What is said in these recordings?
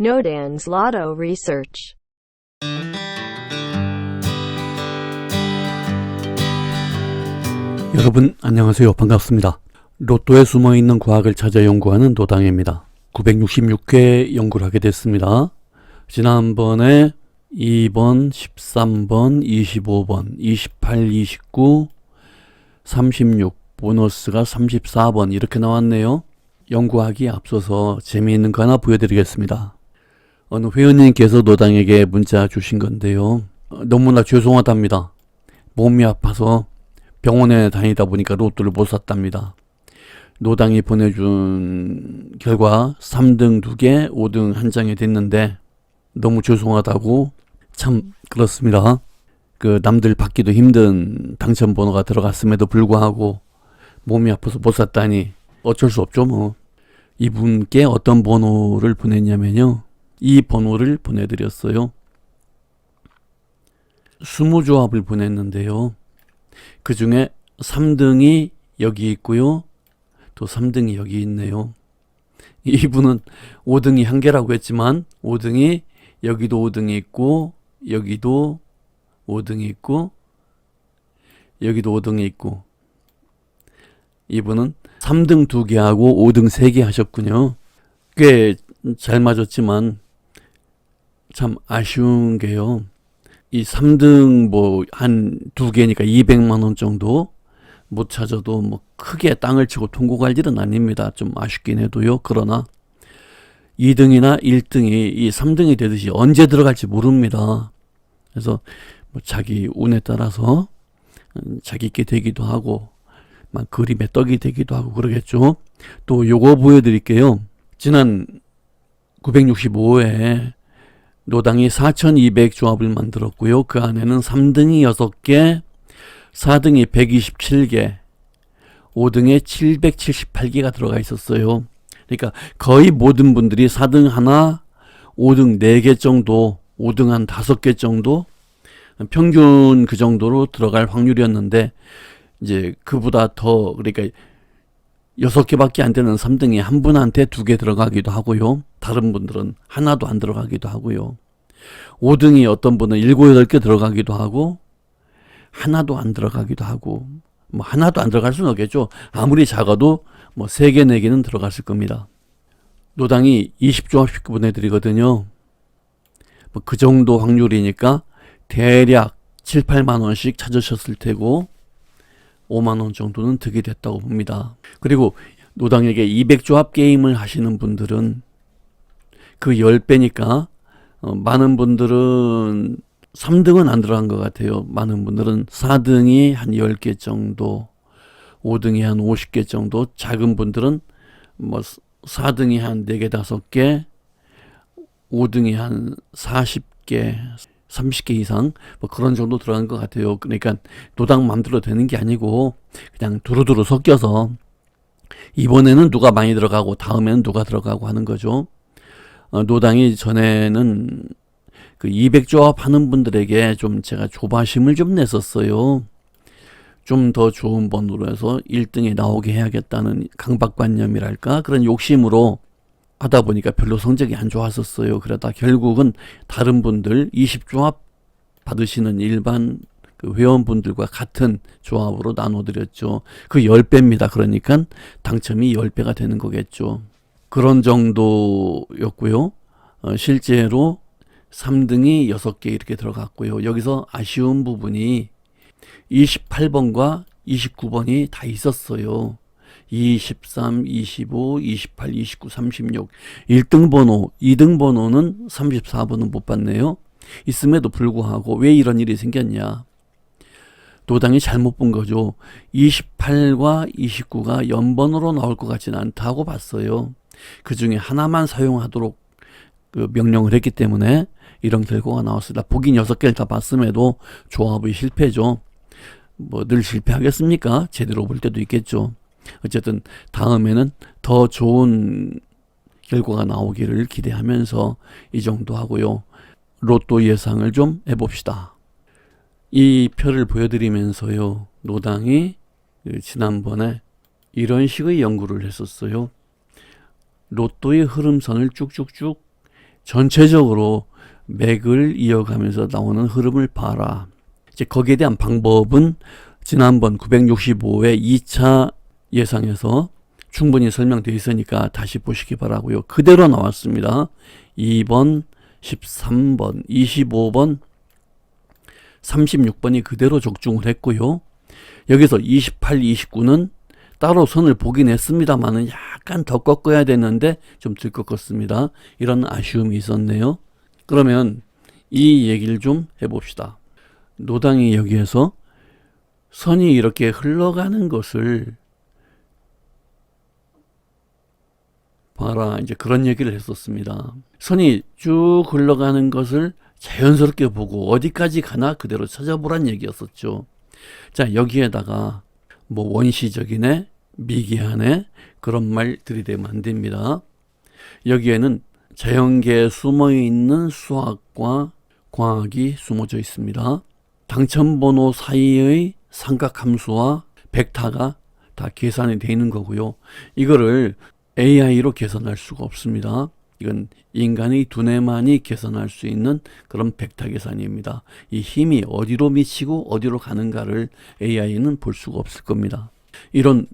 Nodan's Lotto Research. 여러분 안녕하세요. 반갑습니다. 로또에 숨어있는 과학을 찾아 연구하는 노당입니다. 966회 연구를 하게 됐습니다. 지난번에 2번, 13번, 25번, 28, 29, 36, 보너스가 34번 이렇게 나왔네요. 연구하기에 앞서서 재미있는 거 하나 보여드리겠습니다. 어느 회원님께서 노당에게 문자 주신 건데요. 너무나 죄송하답니다. 몸이 아파서 병원에 다니다 보니까 로또를 못 샀답니다. 노당이 보내준 결과 3등 2개, 5등 1장이 됐는데 너무 죄송하다고. 참 그렇습니다. 남들 받기도 힘든 당첨번호가 들어갔음에도 불구하고 몸이 아파서 못 샀다니 어쩔 수 없죠 뭐. 이분께 어떤 번호를 보냈냐면요, 이 번호를 보내드렸어요. 20조합을 보냈는데요, 그 중에 3등이 여기 있고요, 또 3등이 여기 있네요. 이분은 5등이 한 개라고 했지만 5등이 여기도 5등이 있고 여기도 5등이 있고 여기도 5등이 있고, 이분은 3등 2개하고 5등 3개 하셨군요. 꽤 잘 맞았지만 참 아쉬운 게요, 이 3등 한 2개니까 200만 원 정도 못 찾아도 크게 땅을 치고 통고 갈 일은 아닙니다. 좀 아쉽긴 해도요. 그러나 2등이나 1등이 이 3등이 되듯이 언제 들어갈지 모릅니다. 그래서 자기 운에 따라서 자기께 되기도 하고 그림의 떡이 되기도 하고 그러겠죠. 또 요거 보여드릴게요. 지난 965회에 노당이 4200조합을 만들었고요. 그 안에는 3등이 6개, 4등이 127개, 5등에 778개가 들어가 있었어요. 그러니까 거의 모든 분들이 4등 하나, 5등 4개 정도, 5등 한 5개 정도, 평균 그 정도로 들어갈 확률이었는데, 이제 그보다 더, 그러니까 6개밖에 안 되는 3등이 한 분한테 2개 들어가기도 하고요. 다른 분들은 하나도 안 들어가기도 하고요. 5등이 어떤 분은 7, 8개 들어가기도 하고 하나도 안 들어가기도 하고, 하나도 안 들어갈 수는 없겠죠. 아무리 작아도 3개, 4개는 들어갔을 겁니다. 노당이 20조합씩 보내드리거든요. 그 정도 확률이니까 대략 7, 8만 원씩 찾으셨을 테고 5만 원 정도는 득이 됐다고 봅니다. 그리고 노당에게 200조합 게임을 하시는 분들은 그 10배니까 많은 분들은 3등은 안 들어간 것 같아요. 많은 분들은 4등이 한 10개 정도, 5등이 한 50개 정도, 작은 분들은 4등이 한 4개, 5개, 5등이 한 40개, 30개 이상 그런 정도 들어간 것 같아요. 그러니까 노당 마음대로 되는 게 아니고 그냥 두루두루 섞여서 이번에는 누가 많이 들어가고 다음에는 누가 들어가고 하는 거죠. 노당이 전에는 200조합 하는 분들에게 좀 제가 조바심을 좀 냈었어요. 좀 더 좋은 번호로 해서 1등에 나오게 해야겠다는 강박관념이랄까, 그런 욕심으로 하다 보니까 별로 성적이 안 좋았었어요. 그러다 결국은 다른 분들 20조합 받으시는 일반 회원분들과 같은 조합으로 나눠드렸죠. 그 10배입니다. 그러니까 당첨이 10배가 되는 거겠죠. 그런 정도였고요. 실제로 3등이 6개 이렇게 들어갔고요. 여기서 아쉬운 부분이 28번과 29번이 다 있었어요. 23, 25, 28, 29, 36. 1등 번호, 2등 번호는 34번은 못 봤네요. 있음에도 불구하고 왜 이런 일이 생겼냐. 노당이 잘못 본 거죠. 28과 29가 연번으로 나올 것 같지는 않다고 봤어요. 그 중에 하나만 사용하도록 명령을 했기 때문에 이런 결과가 나왔습니다. 보긴 6개를 다 봤음에도 조합의 실패죠. 늘 실패하겠습니까? 제대로 볼 때도 있겠죠. 어쨌든 다음에는 더 좋은 결과가 나오기를 기대하면서 이 정도 하고요. 로또 예상을 좀 해봅시다. 이 표를 보여드리면서요, 노당이 지난번에 이런 식의 연구를 했었어요. 로또의 흐름선을 쭉쭉쭉 전체적으로 맥을 이어가면서 나오는 흐름을 봐라. 이제 거기에 대한 방법은 지난번 965회 2차 예상에서 충분히 설명되어 있으니까 다시 보시기 바라고요. 그대로 나왔습니다. 2번, 13번, 25번, 36번이 그대로 적중을 했고요. 여기서 28, 29는 따로 선을 보긴 했습니다만은 약간 더 꺾어야 되는데 좀 덜 꺾었습니다. 이런 아쉬움이 있었네요. 그러면 이 얘기를 좀 해봅시다. 노당이 여기에서 선이 이렇게 흘러가는 것을 봐라, 이제 그런 얘기를 했었습니다. 선이 쭉 흘러가는 것을 자연스럽게 보고 어디까지 가나 그대로 찾아보란 얘기였었죠. 자, 여기에다가 뭐 원시적이네, 미개하네, 그런 말 들이대면 안 됩니다. 여기에는 자연계에 숨어있는 수학과 과학이 숨어져 있습니다. 당첨번호 사이의 삼각함수와 벡터가 다 계산이 되어 있는 거고요. 이거를 AI로 계산할 수가 없습니다. 이건 인간의 두뇌만이 계산할 수 있는 그런 벡터 계산입니다. 이 힘이 어디로 미치고 어디로 가는가를 AI는 볼 수가 없을 겁니다. 이런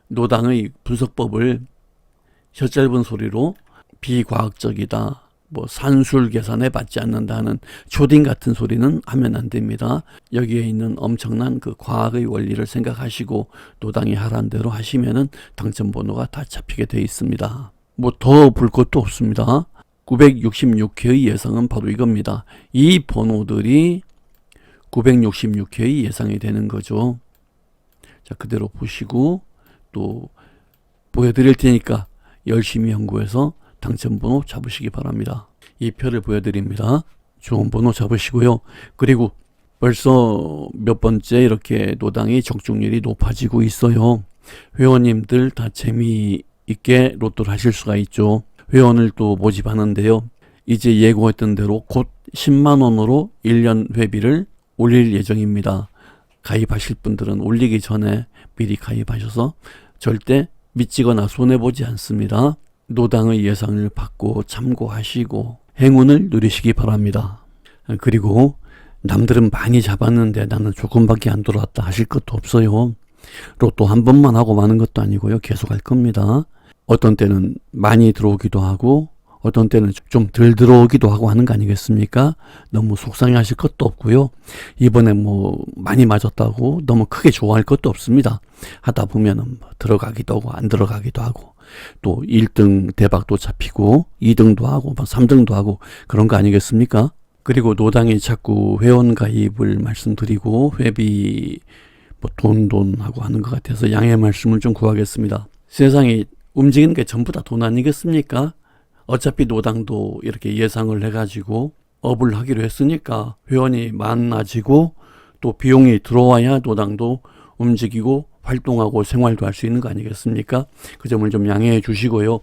노당의 분석법을 혀 짧은 소리로 비과학적이다, 뭐 산술 계산에 받지 않는다는 초딩 같은 소리는 하면 안 됩니다. 여기에 있는 엄청난 그 과학의 원리를 생각하시고 노당이 하라는 대로 하시면은 당첨번호가 다 잡히게 되어 있습니다. 뭐 더 볼 것도 없습니다. 966회의 예상은 바로 이겁니다. 이 번호들이 966회의 예상이 되는 거죠. 자, 그대로 보시고 또 보여드릴 테니까 열심히 연구해서 당첨번호 잡으시기 바랍니다. 이 표를 보여드립니다. 좋은 번호 잡으시고요. 그리고 벌써 몇 번째 이렇게 노당이 적중률이 높아지고 있어요. 회원님들 다 재미있게 로또를 하실 수가 있죠. 회원을 또 모집하는데요. 이제 예고했던 대로 곧 10만원으로 1년 회비를 올릴 예정입니다. 가입하실 분들은 올리기 전에 미리 가입하셔서 절대 미치거나 손해보지 않습니다. 노당의 예상을 받고 참고하시고 행운을 누리시기 바랍니다. 그리고 남들은 많이 잡았는데 나는 조금밖에 안 들어왔다 하실 것도 없어요. 로또 한 번만 하고 마는 것도 아니고요. 계속 할 겁니다. 어떤 때는 많이 들어오기도 하고 어떤 때는 좀 덜 들어오기도 하고 하는 거 아니겠습니까? 너무 속상해 하실 것도 없고요. 이번에 뭐 많이 맞았다고 너무 크게 좋아할 것도 없습니다. 하다 보면은 들어가기도 하고 안 들어가기도 하고 또 1등 대박도 잡히고 2등도 하고 3등도 하고 그런 거 아니겠습니까? 그리고 노당이 자꾸 회원 가입을 말씀드리고 회비 뭐 돈 하고 하는 것 같아서 양해 말씀을 좀 구하겠습니다. 세상이 움직이는 게 전부 다 돈 아니겠습니까? 어차피 노당도 이렇게 예상을 해가지고 업을 하기로 했으니까 회원이 많아지고 또 비용이 들어와야 노당도 움직이고 활동하고 생활도 할 수 있는 거 아니겠습니까? 그 점을 좀 양해해 주시고요.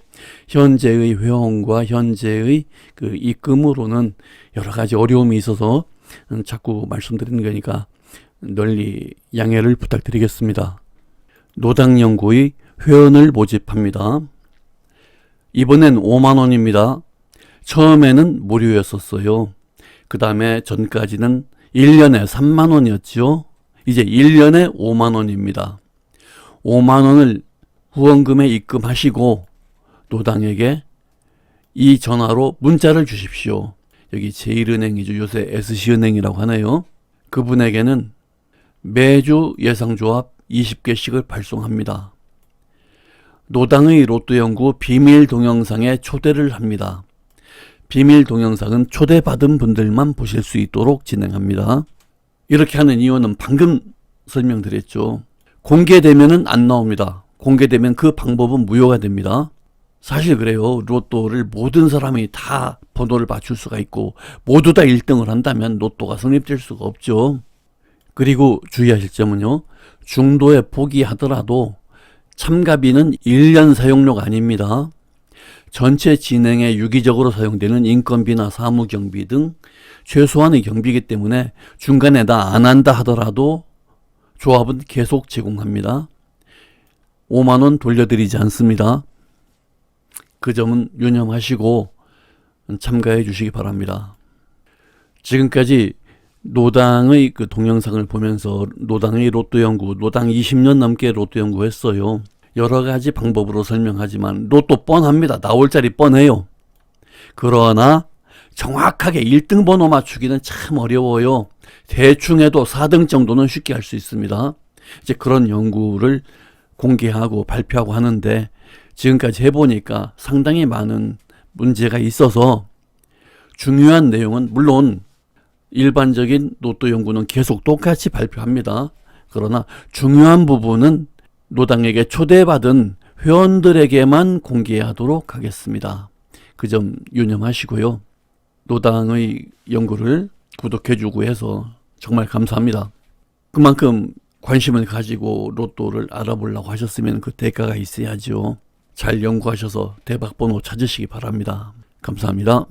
현재의 회원과 현재의 그 입금으로는 여러 가지 어려움이 있어서 자꾸 말씀드리는 거니까 널리 양해를 부탁드리겠습니다. 노당연구의 회원을 모집합니다. 이번엔 5만원입니다. 처음에는 무료였었어요. 그 다음에 전까지는 1년에 3만원이었죠. 이제 1년에 5만원입니다. 5만원을 후원금에 입금하시고 노당에게 이 전화로 문자를 주십시오. 여기 제1은행이죠. 요새 SC은행이라고 하네요. 그분에게는 매주 예상조합 20개씩을 발송합니다. 노당의 로또연구 비밀 동영상에 초대를 합니다. 비밀 동영상은 초대받은 분들만 보실 수 있도록 진행합니다. 이렇게 하는 이유는 방금 설명드렸죠. 공개되면은 안 나옵니다. 공개되면 그 방법은 무효가 됩니다. 사실 그래요. 로또를 모든 사람이 다 번호를 맞출 수가 있고 모두 다 1등을 한다면 로또가 성립될 수가 없죠. 그리고 주의하실 점은요. 중도에 포기하더라도 참가비는 1년 사용료가 아닙니다. 전체 진행에 유기적으로 사용되는 인건비나 사무경비 등 최소한의 경비이기 때문에 중간에 다 안 한다 하더라도 조합은 계속 제공합니다. 5만원 돌려드리지 않습니다. 그 점은 유념하시고 참가해 주시기 바랍니다. 지금까지 노당의 그 동영상을 보면서 노당의 로또 연구, 노당 20년 넘게 로또 연구했어요. 여러 가지 방법으로 설명하지만 로또 뻔합니다. 나올 자리 뻔해요. 그러나 정확하게 1등 번호 맞추기는 참 어려워요. 대충 해도 4등 정도는 쉽게 할 수 있습니다. 이제 그런 연구를 공개하고 발표하고 하는데 지금까지 해보니까 상당히 많은 문제가 있어서 중요한 내용은 물론 일반적인 로또 연구는 계속 똑같이 발표합니다. 그러나 중요한 부분은 노당에게 초대받은 회원들에게만 공개하도록 하겠습니다. 그 점 유념하시고요. 노당의 연구를 구독해주고 해서 정말 감사합니다. 그만큼 관심을 가지고 로또를 알아보려고 하셨으면 그 대가가 있어야죠. 잘 연구하셔서 대박번호 찾으시기 바랍니다. 감사합니다.